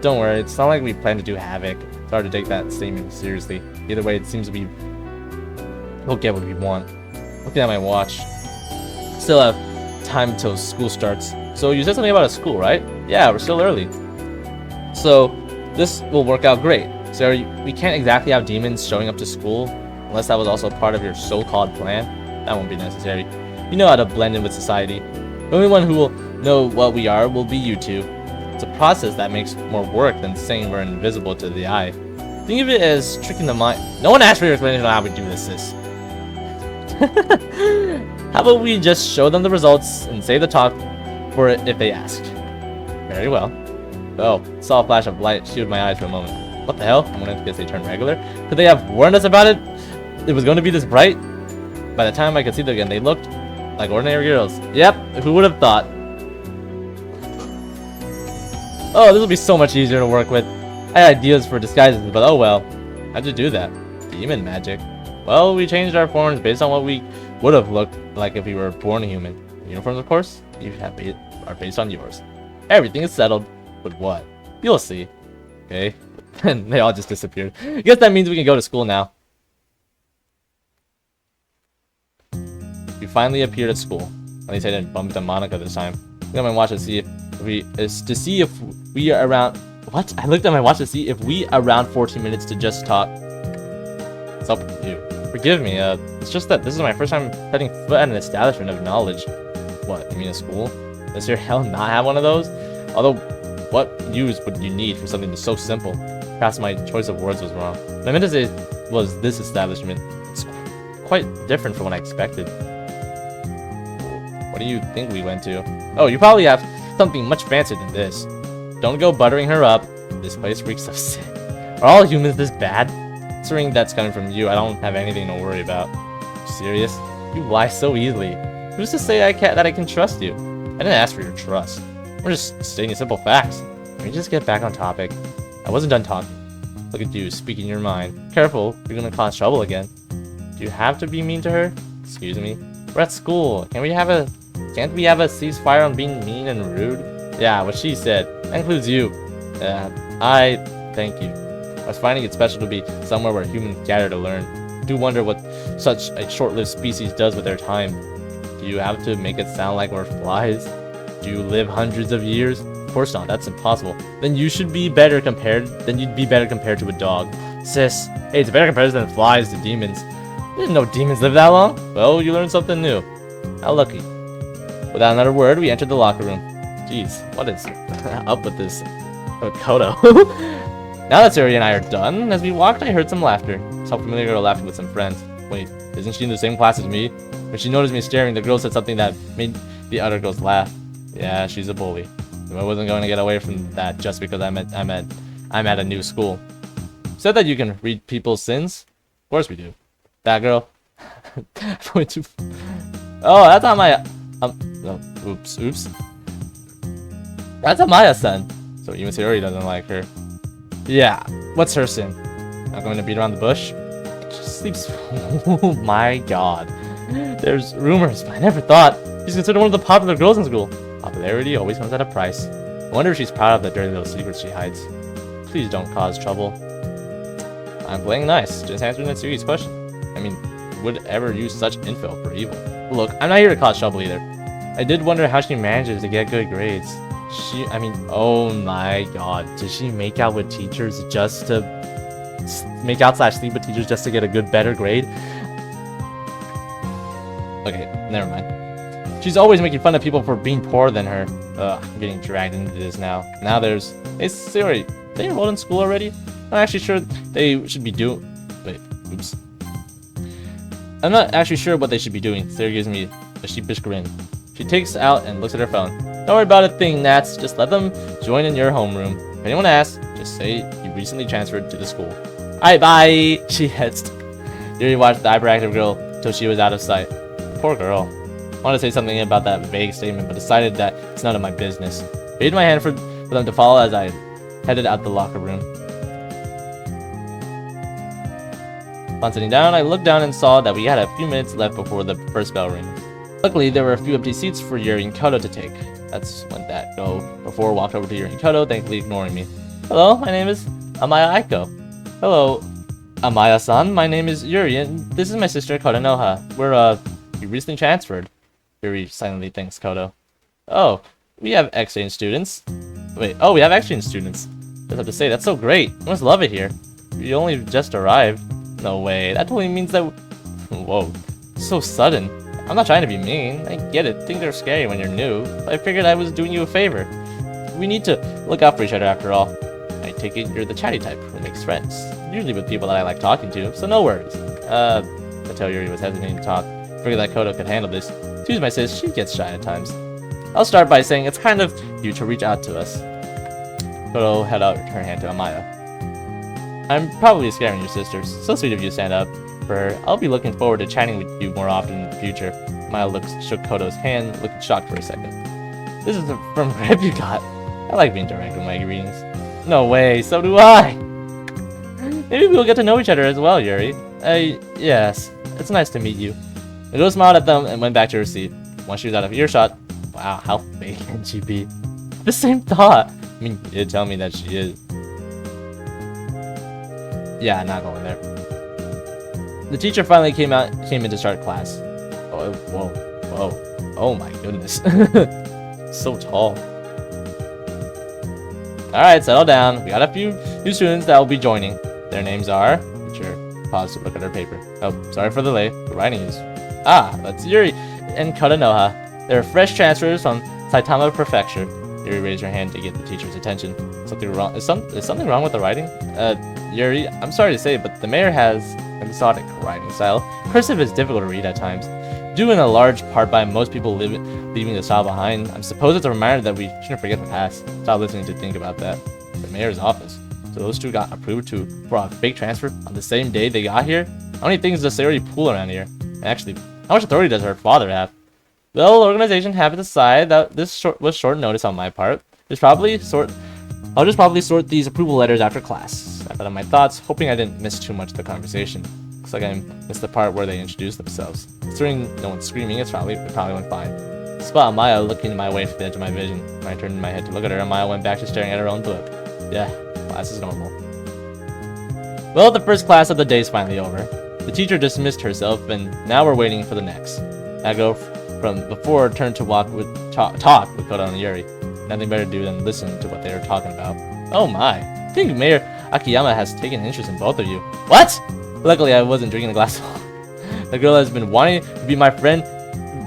Don't worry, it's not like we plan to do havoc. It's hard to take that statement seriously. Either way, it seems we'll get what we want. Looking at my watch. Still have time till school starts. So you said something about a school, right? Yeah, we're still early. So this will work out great. So we can't exactly have demons showing up to school unless that was also part of your so-called plan. That won't be necessary. You know how to blend in with society. The only one who will know what we are will be you two. It's a process that makes more work than saying we're invisible to the eye. Think of it as tricking the mind. No one asked for your explanation on how we do this, sis. How about we just show them the results and save the talk for it if they ask? Very well. Oh, saw a flash of light shielded my eyes for a moment. What the hell? I'm gonna guess they turned regular. Could they have warned us about it? It was going to be this bright? By the time I could see them again, they looked like ordinary girls. Yep, who would have thought? Oh, this will be so much easier to work with. I had ideas for disguises, but oh well. How'd you do that? Demon magic. Well, we changed our forms based on what we would have looked like if we were born human. Uniforms, of course, are based on yours. Everything is settled. But what? You'll see. Okay. And they all just disappeared. I guess that means we can go to school now. We finally appeared at school. At least I didn't bump into Monica this time. I looked at my watch to see if we are around. What? I looked at my watch to see if we around 14 minutes to just talk. What's up with you? Forgive me. It's just that this is my first time setting foot at an establishment of knowledge. What? You mean a school? Does your hell not have one of those? Although, what use would you need for something so simple? Perhaps my choice of words was wrong. What I meant to say was this establishment. It's quite different from what I expected. What do you think we went to? Oh, you probably have something much fancier than this. Don't go buttering her up. This place reeks of sin. Are all humans this bad? Considering that's coming from you, I don't have anything to worry about. You serious? You lie so easily. Who's to say that I can trust you? I didn't ask for your trust. We're just stating simple facts. Can we just get back on topic? I wasn't done talking. Look at you, speaking your mind. Careful, you're gonna cause trouble again. Do you have to be mean to her? Excuse me? We're at school. Can't we have a ceasefire on being mean and rude? Yeah, what she said. That includes you. Thank you. I was finding it special to be somewhere where humans gather to learn. I do wonder what such a short-lived species does with their time. Do you have to make it sound like we're flies? Do you live hundreds of years? Of course not, that's impossible. Then you'd be better compared to a dog. Sis, hey, it's a better comparison than flies to demons. I didn't know demons live that long. Well, you learned something new. How lucky. Without another word, we entered the locker room. Jeez, what is up with this Koto? Now that Sayori and I are done, as we walked, I heard some laughter. Saw a familiar girl laughing with some friends. Wait, isn't she in the same class as me? When she noticed me staring, the girl said something that made the other girls laugh. Yeah, she's a bully. I wasn't going to get away from that just because I'm at a new school. Said that you can read people's sins? Of course we do. That girl. Oh, that's not my. No, oops. That's Amaya-san. So even Sayori doesn't like her. Yeah, what's her sin? Not going to beat around the bush? She sleeps. Oh my god. There's rumors, but I never thought. She's considered one of the popular girls in school. Popularity always comes at a price. I wonder if she's proud of the dirty little secrets she hides. Please don't cause trouble. I'm playing nice, just answering a serious question. I mean, would ever use such info for evil? Look, I'm not here to cause trouble either. I did wonder how she manages to get good grades. Oh my god, did she make out with teachers just to... make out / sleep with teachers just to get a better grade? Okay, never mind. She's always making fun of people for being poorer than her. Ugh, I'm getting dragged into this now. Now there's... Hey, Siri, they enrolled in school already? I'm actually sure they should be doing... Wait, oops. I'm not actually sure what they should be doing. Siri gives me a sheepish grin. She takes out and looks at her phone. Don't worry about a thing, Nats. Just let them join in your homeroom. If anyone asks, just say you recently transferred to the school. Alright, bye! She heads. Yuri watched the hyperactive girl till she was out of sight. Poor girl. I wanted to say something about that vague statement, but decided that it's none of my business. Waved my hand for them to follow as I headed out the locker room. Upon sitting down, I looked down and saw that we had a few minutes left before the first bell rang. Luckily, there were a few empty seats for Yuri and Koto to take. That's when that go before walked over to Yuri and Koto, thankfully ignoring me. Hello, my name is Amaya Aiko. Hello, Amaya-san. My name is Yuri, and this is my sister Kotonoha. We recently transferred. Yuri silently thanks Koto. Oh, we have exchange students. Wait, oh, we have exchange students. Just have to say, that's so great. I must love it here. You only just arrived. No way, that totally means that... Whoa, so sudden. I'm not trying to be mean. I get it. Things are scary when you're new. But I figured I was doing you a favor. We need to look out for each other after all. I take it you're the chatty type who makes friends. Usually with people that I like talking to, so no worries. I tell Yuri was hesitating to talk. Figured that Koto could handle this. Excuse my sis, she gets shy at times. I'll start by saying it's kind of you to reach out to us. Koto held out her hand to Amaya. I'm probably scaring your sisters. So sweet of you to stand up for her. I'll be looking forward to chatting with you more often in the future. Maya shook Koto's hand, looking shocked for a second. This is from Grip you got. I like being direct with my greetings. No way, so do I! Maybe we'll get to know each other as well, Yuri. Yes. It's nice to meet you. The girl smiled at them and went back to her seat. Once she was out of earshot, wow, how fake can she be? The same thought! I mean, you did tell me that she is. Yeah, not going there. The teacher finally came in to start class. Oh, whoa. Oh my goodness. So tall. Alright, settle down. We got a few new students that will be joining. Their names are... Teacher paused to look at her paper. Oh, sorry for the delay. The writing is... that's Yuri and Kotonoha. They're fresh transfers from Saitama Prefecture. Yuri raised her hand to get the teacher's attention. Something wrong? Is something wrong with the writing? Yuri, I'm sorry to say, but the mayor has an exotic writing style. Cursive is difficult to read at times, due in a large part by most people leaving the style behind. I suppose it's a reminder that we shouldn't forget the past. Stop listening to think about that. The mayor's office. So those two got approved for a fake transfer on the same day they got here? How many things does Sayori pull around here? And actually, how much authority does her father have? Well, organization have decided that this was short notice on my part. I'll just probably sort these approval letters after class. I thought of my thoughts, hoping I didn't miss too much of the conversation. Looks like I missed the part where they introduced themselves. Considering no one's screaming, it probably went fine. Spot Maya looking my way from the edge of my vision. When I turned my head to look at her, Maya went back to staring at her own book. Yeah, class is normal. Well, the first class of the day is finally over. The teacher dismissed herself, and now we're waiting for the next. I go from before turned to talk with Koto and Yuri. Nothing better to do than listen to what they were talking about. Oh my, I think Mayor Akiyama has taken an interest in both of you. What? Luckily, I wasn't drinking the glass of water. The girl has been wanting to be my friend.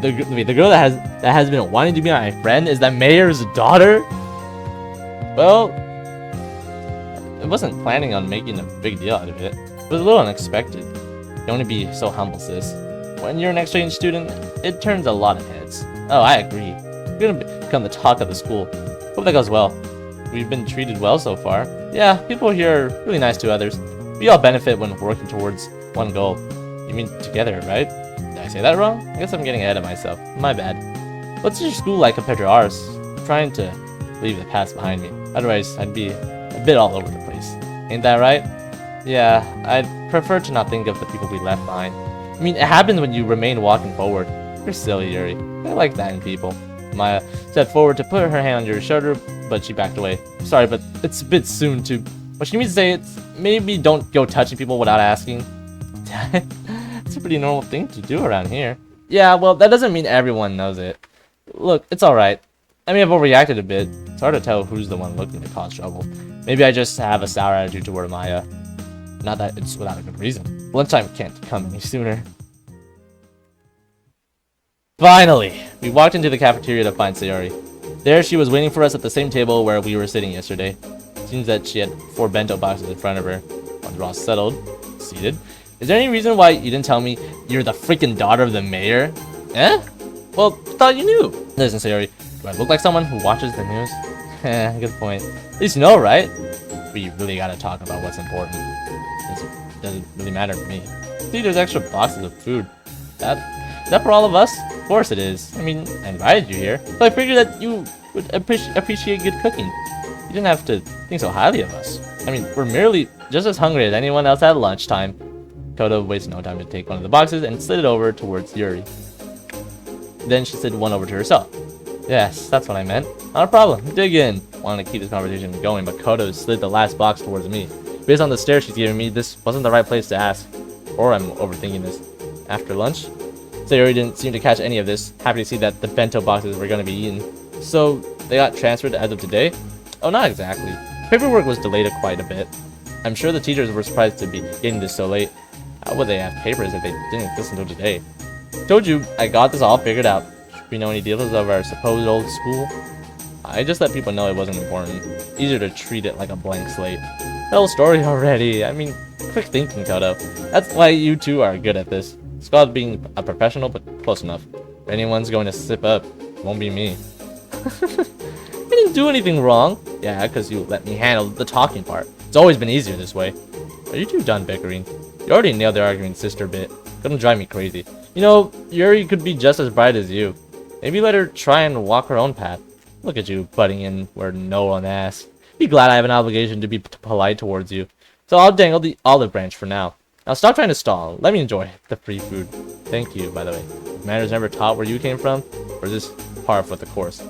The girl that has been wanting to be my friend is that mayor's daughter. Well, I wasn't planning on making a big deal out of it. It was a little unexpected. You only be so humble, sis. When you're an exchange student, it turns a lot of heads. Oh, I agree. You're gonna become the talk of the school. Hope that goes well. We've been treated well so far. Yeah, people here are really nice to others. We all benefit when working towards one goal. You mean together, right? Did I say that wrong? I guess I'm getting ahead of myself. My bad. What's your school like compared to ours? I'm trying to leave the past behind me. Otherwise, I'd be a bit all over the place. Ain't that right? Yeah, I'd prefer to not think of the people we left behind. I mean, it happens when you remain walking forward. You're silly, Yuri. I like that in people. Maya stepped forward to put her hand on Yuri's shoulder, but she backed away. Sorry, but it's a bit soon to What she means to say is maybe don't go touching people without asking. It's a pretty normal thing to do around here. Yeah, well, that doesn't mean everyone knows it. Look, it's alright. I may have overreacted a bit. It's hard to tell who's the one looking to cause trouble. Maybe I just have a sour attitude toward Maya. Not that it's without a good reason. Lunchtime can't come any sooner. Finally! We walked into the cafeteria to find Sayori. There she was waiting for us at the same table where we were sitting yesterday. Seems that she had 4 bento boxes in front of her. Once we're all settled, seated. Is there any reason why you didn't tell me you're the freaking daughter of the mayor? Eh? Well, thought you knew. Listen, Sayori, do I look like someone who watches the news? Eh, good point. At least you know, right? We really gotta talk about what's important. It doesn't really matter to me. See, there's extra boxes of food. Is that for all of us? Of course it is. I mean, I invited you here, so I figured that you would appreciate good cooking. You didn't have to think so highly of us. I mean, we're merely just as hungry as anyone else at lunchtime. Koto wasted no time to take one of the boxes and slid it over towards Yuri. Then she slid one over to herself. Yes, that's what I meant. Not a problem. Dig in. Wanted to keep this conversation going, but Koto slid the last box towards me. Based on the stare she's giving me, this wasn't the right place to ask. Or I'm overthinking this. After lunch? Sayori didn't seem to catch any of this, happy to see that the bento boxes were going to be eaten. So, they got transferred as of today? Oh, not exactly. Paperwork was delayed quite a bit. I'm sure the teachers were surprised to be getting this so late. How would they have papers if they didn't exist until today? Told you, I got this all figured out. Should we know any details of our supposed old school? I just let people know it wasn't important. Easier to treat it like a blank slate. The whole story already. I mean, quick thinking, Koto. That's why you two are good at this. It's called being a professional, but close enough. If anyone's going to slip up, it won't be me. I didn't do anything wrong. Yeah, because you let me handle the talking part. It's always been easier this way. Are you two done bickering? You already nailed the arguing sister bit. Couldn't drive me crazy. You know, Yuri could be just as bright as you. Maybe let her try and walk her own path. Look at you butting in where no one asked. Be glad I have an obligation to be polite towards you. So I'll dangle the olive branch for now. Now stop trying to stall. Let me enjoy the free food. Thank you, by the way. If manners never taught where you came from, or is this par for the course?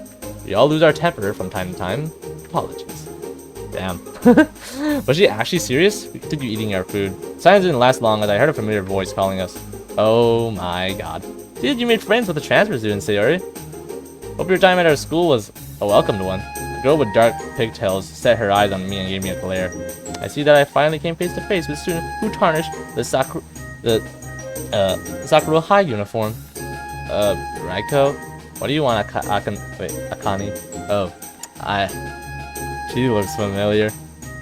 We all lose our temper from time to time. Apologies. Damn. Was she actually serious? We continue eating our food. Silence didn't last long as I heard a familiar voice calling us. Oh my god. Dude, you made friends with the transfer student, Sayori. Hope your time at our school was a welcomed one. The girl with dark pigtails set her eyes on me and gave me a glare. I see that I finally came face to face with a student who tarnished the Sakura High uniform. Raiko? What do you want, Akane? Oh, she looks familiar.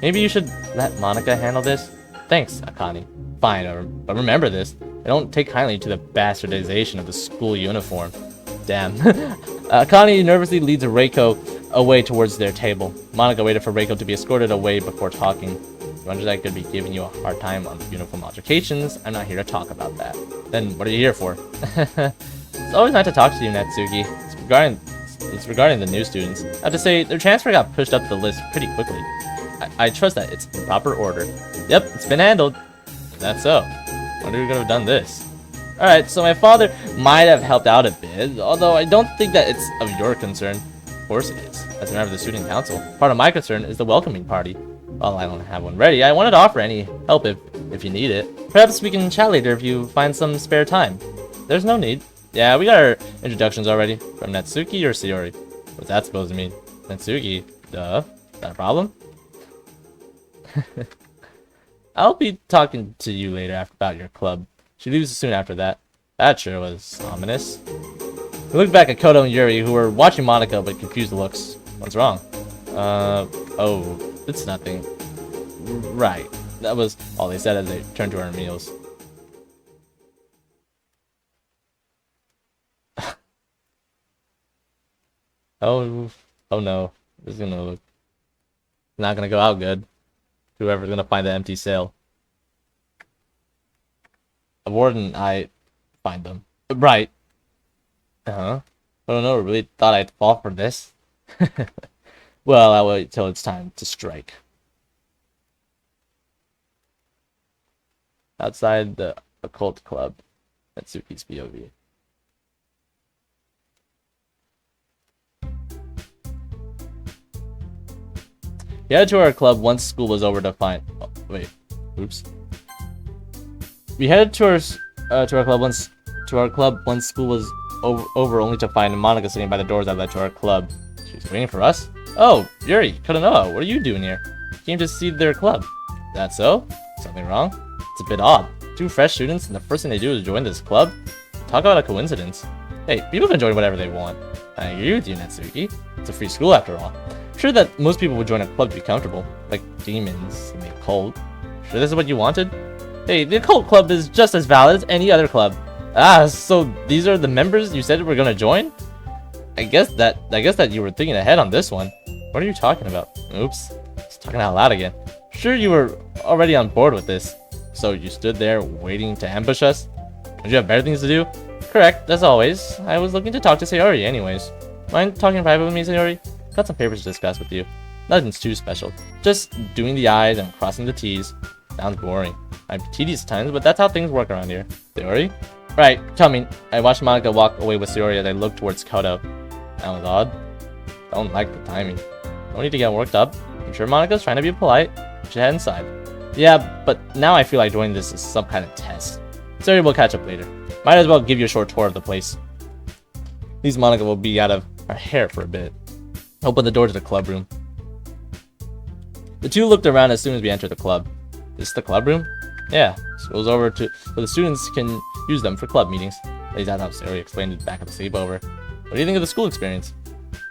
Maybe you should let Monica handle this? Thanks, Akane. Fine, but remember this. I don't take kindly to the bastardization of the school uniform. Damn. Akane nervously leads Reiko away towards their table. Monica waited for Reiko to be escorted away before talking. You wonder that I could be giving you a hard time on uniform altercations. I'm not here to talk about that. Then what are you here for? It's always nice to talk to you, Natsuki. It's regarding the new students. I have to say, their transfer got pushed up the list pretty quickly. I trust that it's in proper order. Yep, it's been handled. That's so. Wonder who could have done this. Alright, so my father might have helped out a bit, although I don't think that it's of your concern. Of course it is. As a member of the student council, part of my concern is the welcoming party. Well, I don't have one ready. I wanted to offer any help if you need it. Perhaps we can chat later if you find some spare time. There's no need. Yeah, we got our introductions already. From Natsuki or Sayori? What's that supposed to mean? Natsuki? Duh. Is that a problem? I'll be talking to you later about your club. She leaves soon after that. That sure was ominous. We looked back at Koto and Yuri, who were watching Monica with confused looks. What's wrong? Oh, it's nothing. Right. That was all they said as they turned to our meals. Oh no. This is not gonna go out good. Whoever's gonna find the empty cell. A warden, I find them. Right. I don't know, really thought I'd fall for this. Well, I'll wait till it's time to strike. Outside the occult club. Natsuki's POV. We headed to our club once school was over to find. Oh, wait. Oops. We headed to our club once school was over, only to find Monica sitting by the doors that led to our club. She was waiting for us. Oh, Yuri Koto, what are you doing here? Came to see their club. That so? Something wrong? It's a bit odd. 2 fresh students, and the first thing they do is join this club? Talk about a coincidence. Hey, people can join whatever they want. I agree with you, Natsuki. It's a free school after all. I'm sure that most people would join a club to be comfortable, like demons and the occult. Sure this is what you wanted? Hey, the occult club is just as valid as any other club. Ah, so these are the members you said were gonna join? I guess that you were thinking ahead on this one. What are you talking about? Oops. Just talking out loud again. Sure you were already on board with this. So you stood there waiting to ambush us? Don't you have better things to do? Correct, as always. I was looking to talk to Sayori anyways. Mind talking private with me, Sayori? Got some papers to discuss with you. Nothing's too special. Just doing the I's and crossing the T's. Sounds boring. I'm tedious at times, but that's how things work around here. Sayori? Right, coming. I watched Monica walk away with Sayori as I looked towards Koto. That was odd. Don't like the timing. No need to get worked up. I'm sure Monica's trying to be polite. We should head inside. Yeah, but now I feel like joining this is some kind of test. Sayori will catch up later. Might as well give you a short tour of the place. At least Monica will be out of her hair for a bit. Open the door to the club room. The two looked around as soon as we entered the club. This is the club room? Yeah, so it goes over to where the students can use them for club meetings. At least that's how Sayori explained it back at the sleepover. What do you think of the school experience?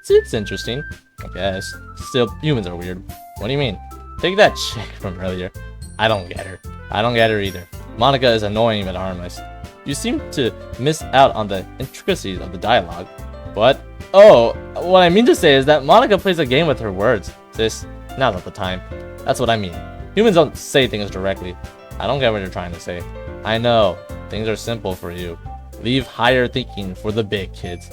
It's interesting, I guess. Still, humans are weird. What do you mean? Take that chick from earlier. I don't get her. I don't get her either. Monica is annoying but harmless. You seem to miss out on the intricacies of the dialogue. What? Oh, what I mean to say is that Monica plays a game with her words. Sis, now's not the time. That's what I mean. Humans don't say things directly. I don't get what you're trying to say. I know. Things are simple for you. Leave higher thinking for the big kids.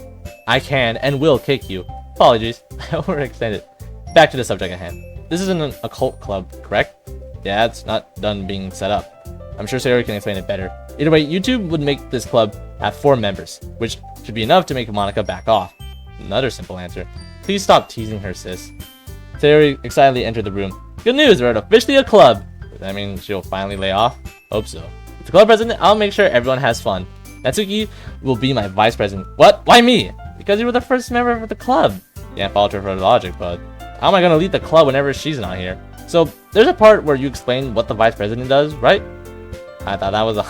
I can and will kick you. Apologies. I overextended. Back to the subject at hand. This isn't an occult club, correct? Yeah, it's not done being set up. I'm sure Sayori can explain it better. Either way, YouTube would make this club have 4 members, which should be enough to make Monica back off. Another simple answer. Please stop teasing her, sis. Sayori excitedly entered the room. Good news, we're officially a club. Does that mean she'll finally lay off? Hope so. As the club president, I'll make sure everyone has fun. Natsuki will be my vice president. What? Why me? Because you were the first member of the club. Can't falter for logic, but how am I gonna lead the club whenever she's not here? So there's a part where you explain what the vice president does, right? I thought that was a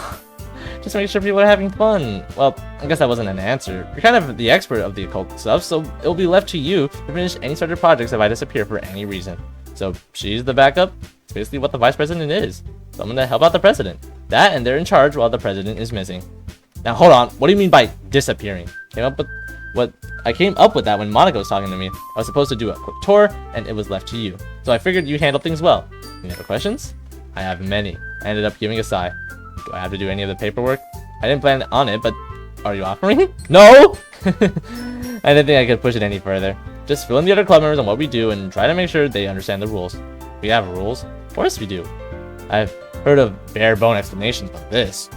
just make sure people are having fun. Well, I guess that wasn't an answer. You're kind of the expert of the occult stuff, so it'll be left to you to finish any started projects if I disappear for any reason. So she's the backup. It's basically what the vice president is. Someone to help out the president. That and they're in charge while the president is missing. Now hold on, what do you mean by disappearing? I came up with that when Monica was talking to me. I was supposed to do a quick tour, and it was left to you. So I figured you'd handle things well. Any other questions? I have many. I ended up giving a sigh. Do I have to do any of the paperwork? I didn't plan on it, but are you offering? No! I didn't think I could push it any further. Just fill in the other club members on what we do and try to make sure they understand the rules. We have rules? Of course we do. I've heard of bare bone explanations, but this.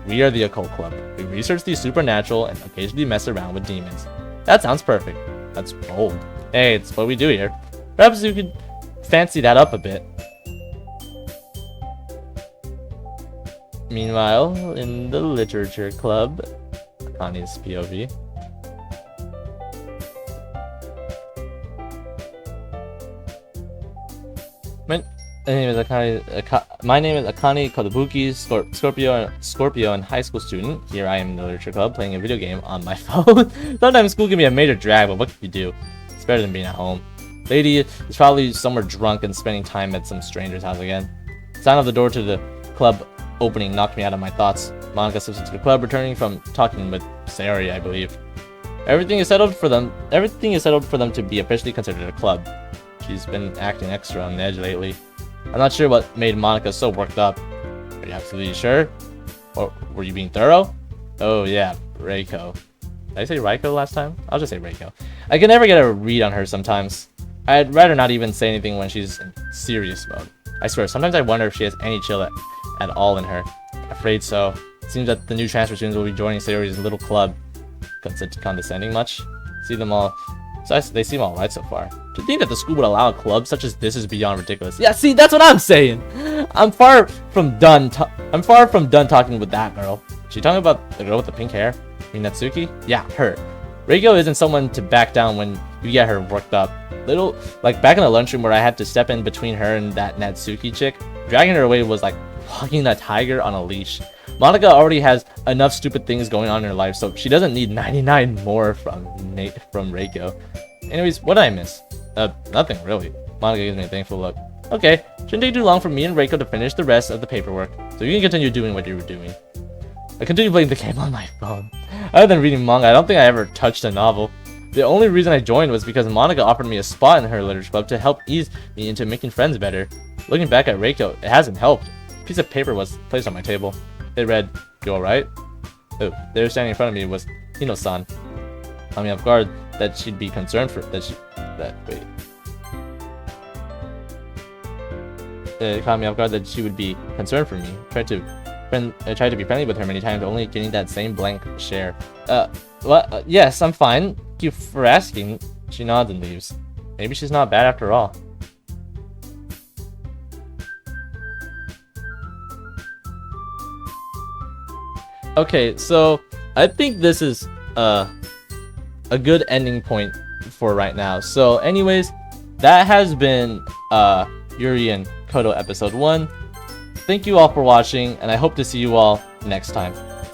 We are the occult club. We research the supernatural and occasionally mess around with demons. That sounds perfect. That's bold. Hey, it's what we do here. Perhaps you could fancy that up a bit. Meanwhile, in the literature club, Connie's POV. My name is Akane Kotobuki, Scorpio and high school student. Here I am in the literature club playing a video game on my phone. Sometimes school can be a major drag, but what can you do? It's better than being at home. Lady is probably somewhere drunk and spending time at some stranger's house again. The sound of the door to the club opening knocked me out of my thoughts. Monica slips into the club, returning from talking with Sayori, I believe. Everything is settled for them to be officially considered a club. She's been acting extra on the edge lately. I'm not sure what made Monica so worked up. Are you absolutely sure? Or were you being thorough? Oh yeah, Reiko. Did I say Reiko last time? I'll just say Reiko. I can never get a read on her sometimes. I'd rather not even say anything when she's in serious mode. I swear, sometimes I wonder if she has any chill at all in her. Afraid so. It seems that the new transfer students will be joining Sayori's little club. Condescending much? See them all So they seem alright so far. To think that the school would allow a club such as this is beyond ridiculous. Yeah, see, that's what I'm saying. I'm far from done talking with that girl. She talking about the girl with the pink hair? Natsuki? Yeah, her. Reiko isn't someone to back down when you get her worked up. Like back in the lunchroom where I had to step in between her and that Natsuki chick, dragging her away was like walking a tiger on a leash. Monica already has enough stupid things going on in her life, so she doesn't need 99 more from Reiko. Anyways, what did I miss? Nothing really. Monica gives me a thankful look. Okay, shouldn't take too long for me and Reiko to finish the rest of the paperwork, so you can continue doing what you were doing. I continue playing the game on my phone. Other than reading manga, I don't think I ever touched a novel. The only reason I joined was because Monica offered me a spot in her literature club to help ease me into making friends better. Looking back at Reiko, it hasn't helped. A piece of paper was placed on my table. It read, "You alright?" Oh, there standing in front of me was Hino-san. Caught me off guard that she'd be concerned for It caught me off guard that she would be concerned for me. I tried to be friendly with her many times, only getting that same blank stare. What? Yes, I'm fine. Thank you for asking. She nods and leaves. Maybe she's not bad after all. Okay, so I think this is a good ending point for right now. So anyways, that has been Yuri and Koto episode 1. Thank you all for watching, and I hope to see you all next time.